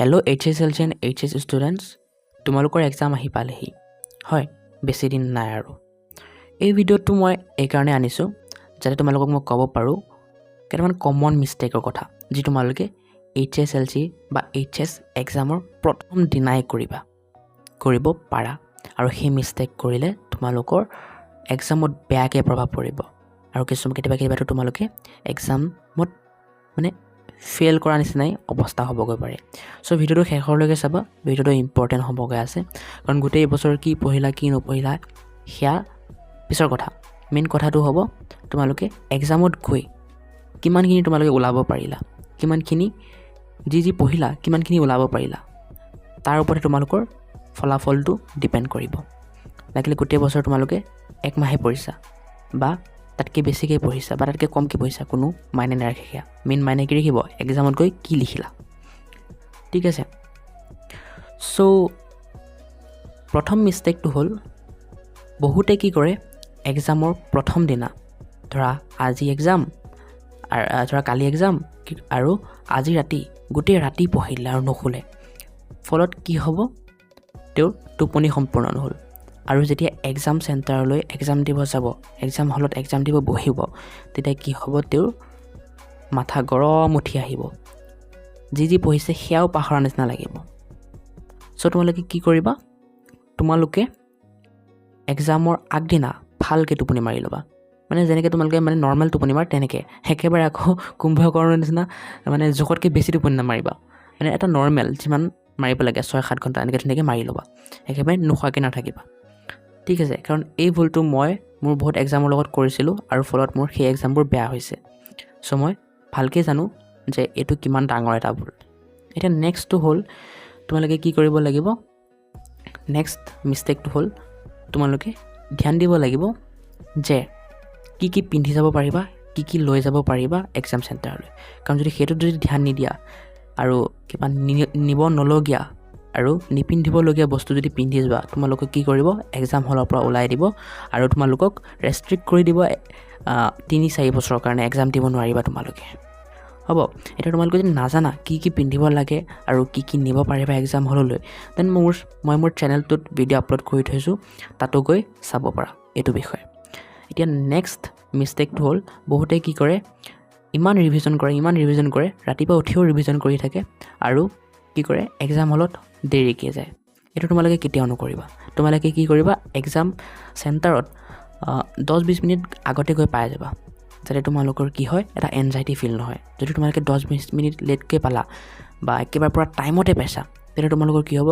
Hello' HSLC and HS students, তোমালোকৰ exam আহি পালেহি হয়, বেছি দিন নাই আৰু। এই ভিডিঅ'টো মই এইকাৰণে আনিছোঁ যাতে তোমালোকক মই ক'ব পাৰোঁ কেইটামান কমন মিষ্টেকৰ কথা যি তোমালোকে HSLC বা HS এক্সামৰ প্ৰথম দিনাই কৰিব পাৰা, আৰু সেই মিষ্টেক কৰিলে তোমালোকৰ এক্সামত বেয়াকৈ প্ৰভাৱ পৰিব, আৰু কেতিয়াবাতো তোমালোকে এক্সামত মানে ফেইল কৰা নিচিনাই অৱস্থা হ'বগৈ পাৰে। চ' ভিডিঅ'টো শেষৰলৈকে চাবা, ভিডিঅ'টো ইম্পৰ্টেণ্ট হ'বগৈ আছে, কাৰণ গোটেই বছৰ কি পঢ়িলা কি নপঢ়িলা সেয়া পিছৰ কথা। মেইন কথাটো হ'ব তোমালোকে এক্সামত গৈ কিমানখিনি তোমালোকে ওলাব পাৰিলা, কিমানখিনি যি পঢ়িলা কিমানখিনি ওলাব পাৰিলা, তাৰ ওপৰতে তোমালোকৰ ফলাফলটো ডিপেণ্ড কৰিব। লাগিলে গোটেই বছৰ তোমালোকে এক মাহে পঢ়িছা বা তাতকৈ বেছিকৈ পঢ়িছা বা তাতকৈ কমকৈ পঢ়িছা, কোনো মাইনে নাৰাখে। সেয়া মেইন মাইনে কি ৰাখিব, এক্সামত গৈ কি লিখিলা। ঠিক আছে। চ' প্ৰথম মিষ্টেকটো হ'ল বহুতে কি কৰে, এক্সামৰ প্ৰথম দিনা ধৰা আজি এক্সাম, ধৰা কালি এক্সাম আৰু আজি ৰাতি গোটেই ৰাতি পঢ়িলে আৰু নুশুলে, ফলত কি হ'ব, তেওঁৰ টোপনি সম্পূৰ্ণ নহ'ল। আৰু যেতিয়া এক্সাম চেণ্টাৰলৈ এক্সাম দিব যাব, এক্সাম হলত এক্সাম দিব বহিব, তেতিয়া কি হ'ব, তেওঁৰ মাথা গৰম উঠি আহিব, যি পঢ়িছে সেয়াও পাহৰা নিচিনা লাগিব। চ' তোমালোকে কি কৰিবা, তোমালোকে এক্সামৰ আগদিনা ভালকৈ টোপনি মাৰি ল'বা, মানে যেনেকৈ তোমালোকে মানে নৰ্মেল টোপনি মাৰ তেনেকৈ, একেবাৰে আকৌ কুম্ভকৰ্ণৰ নিচিনা মানে জোখতকৈ বেছি টোপনি নামাৰিবা, মানে এটা নৰ্মেল যিমান মাৰিব লাগে 6-7 ঘণ্টা এনেকৈ ধুনীয়াকৈ মাৰি ল'বা, একেবাৰে নোখোৱাকৈ নাথাকিবা। ঠিক আছে, কাৰণ এই ভুলটো মই মোৰ বহুত এক্সামৰ লগত কৰিছিলোঁ আৰু ফলত মোৰ সেই এক্সামবোৰ বেয়া হৈছে। চ' মই ভালকৈ জানো যে এইটো কিমান ডাঙৰ এটা ভুল। এতিয়া নেক্সটটো হ'ল তোমালোকে কি কৰিব লাগিব, নেক্সট মিষ্টেকটো হ'ল তোমালোকে ধ্যান দিব লাগিব যে কি পিন্ধি যাব পাৰিবা, কি লৈ যাব পাৰিবা এক্সাম চেণ্টাৰলৈ। কাৰণ সেইটোত যদি ধ্যান নিদিয়া আৰু কিবা নিব নলগীয়া আৰু নিপিন্ধিবলগীয়া বস্তু যদি পিন্ধি যোৱা, তোমালোকক কি কৰিব, এক্সাম হলৰ পৰা ওলাই দিব আৰু তোমালোকক ৰেষ্ট্ৰিক্ট কৰি দিব 3-4 বছৰৰ কাৰণে, এক্সাম দিব নোৱাৰিবা তোমালোকে। হ'ব, এতিয়া তোমালোকে যদি নাজানা কি পিন্ধিব লাগে আৰু কি নিব পাৰিবা এক্সাম হললৈ, দেন মই মোৰ চেনেলটোত ভিডিঅ' আপলোড কৰি থৈছোঁ, তাতো গৈ চাব পাৰা এইটো বিষয়ে। এতিয়া নেক্সট মিষ্টেকটো হ'ল বহুতে কি কৰে, ইমান ৰিভিজন কৰে, ৰাতিপুৱা উঠিও ৰিভিজন কৰি থাকে আৰু কি কৰে, এক্সাম হলত দেৰিকৈ যায়। এইটো তোমালোকে কেতিয়াও নকৰিবা। তোমালোকে কি কৰিবা, এক্সাম চেণ্টাৰত 10-20 মিনিট আগতে গৈ পাই যাবা, যাতে তোমালোকৰ কি হয়, এটা এনজাইটি ফিল নহয়। যদি তোমালোকে 10-20 মিনিট লেটকৈ পালা বা একেবাৰে পূৰা টাইমতে পাইছা, তেতিয়া তোমালোকৰ কি হ'ব,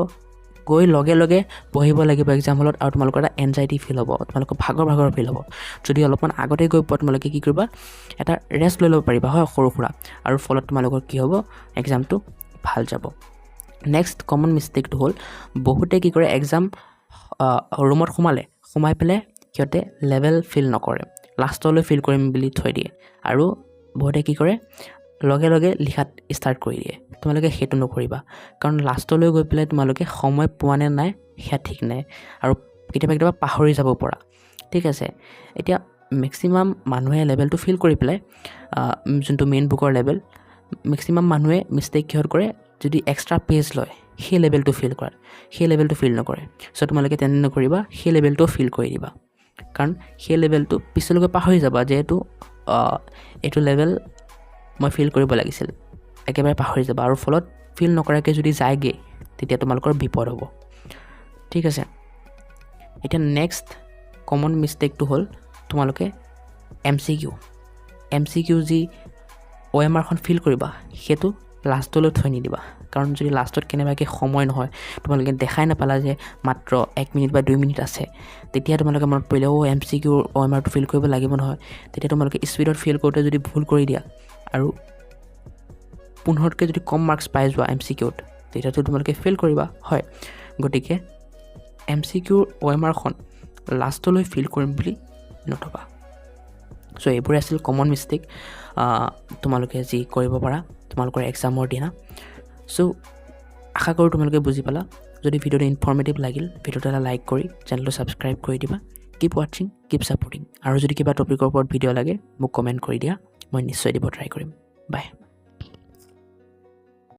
গৈ লগে লগে পঢ়িব লাগিব এক্সাম হলত, আৰু তোমালোকৰ এটা এনজাইটি ফিল হ'ব, তোমালোকৰ ভাগৰ ফিল হ'ব। যদি অলপমান আগতে গৈ পোৱা, তোমালোকে কি কৰিবা, এটা ৰেষ্ট লৈ ল'ব পাৰিবা হয়, সৰু সুৰা, আৰু ফলত তোমালোকৰ কি হ'ব, এক্সামটো ভাল যাব। নেক্সট কমন মিষ্টেকটো হ'ল বহুতে কি কৰে, এক্সাম ৰুমত সোমাই পেলাই সিহঁতে লেভেল ফিল নকৰে, লাষ্টলৈ ফিল কৰিম বুলি থৈ দিয়ে, আৰু বহুতে কি কৰে, লগে লগে লিখাত ষ্টাৰ্ট কৰি দিয়ে। তোমালোকে সেইটো নকৰিবা, কাৰণ লাষ্টলৈ গৈ পেলাই তোমালোকে সময় পোৱা নে নাই সেয়া ঠিক নাই, আৰু কেতিয়াবা পাহৰি যাব পৰা। ঠিক আছে। এতিয়া মেক্সিমাম মানুহে লেভেলটো ফিল কৰি পেলাই, যোনটো মেইন বুকৰ লেভেল, মেক্সিমাম মানুহে মিষ্টেক কিহত কৰে, যদি এক্সট্ৰা পেজ লয় সেই লেভেলটো ফিল নকৰে। চ' তোমালোকে তেনে নকৰিবা, সেই লেভেলটো ফিল কৰি দিবা, কাৰণ সেই লেভেলটো পিছলৈকে পাহৰি যাবা যে এইটো লেভেল মই ফিল কৰিব লাগিছিল, একেবাৰে পাহৰি যাবা, আৰু ফলত ফিল নকৰাকৈ যদি যায়গৈ তেতিয়া তোমালোকৰ বিপদ হ'ব। ঠিক আছে। এতিয়া নেক্সট কমন মিষ্টেকটো হ'ল তোমালোকে MCQ যি OMRখন ফিল কৰিবা, সেইটো লাষ্টলৈ থৈ নিদিবা, কাৰণ যদি লাষ্টত কেনেবাকৈ সময় নহয়, তোমালোকে দেখাই নাপালা যে মাত্ৰ 1 মিনিট বা 2 মিনিট আছে, তেতিয়া তোমালোকে মনত পৰিলে MCQ OMRটো ফিল কৰিব লাগিব নহয়, তেতিয়া তোমালোকে স্পীডত ফিল কৰোঁতে যদি ভুল কৰি দিয়া আৰু 15তকৈ যদি কম মাৰ্কছ পাই যোৱা MCQত, তেতিয়াতো তোমালোকে ফেইল কৰিবা হয়। গতিকে MCQ OMRখন লাষ্টলৈ ফিল কৰিম বুলি নথবা। চ' এইবোৰে আছিল কমন মিষ্টেক তোমালোকে যি কৰিব পাৰা তোমালোকৰ এক্সামৰ দিনা। চ' আশা কৰোঁ তোমালোকে বুজি পালা। যদি ভিডিঅ'টো ইনফৰ্মেটিভ লাগিল, ভিডিঅ'টো এটা লাইক কৰি চেনেলটো ছাবস্ক্ৰাইব কৰি দিবা। কিপ ৱাচিং, কিপ ছাপোৰ্টিং, আৰু যদি কিবা টপিকৰ ওপৰত ভিডিঅ' লাগে মোক কমেণ্ট কৰি দিয়া, মই নিশ্চয় দিব ট্ৰাই কৰিম। বাই।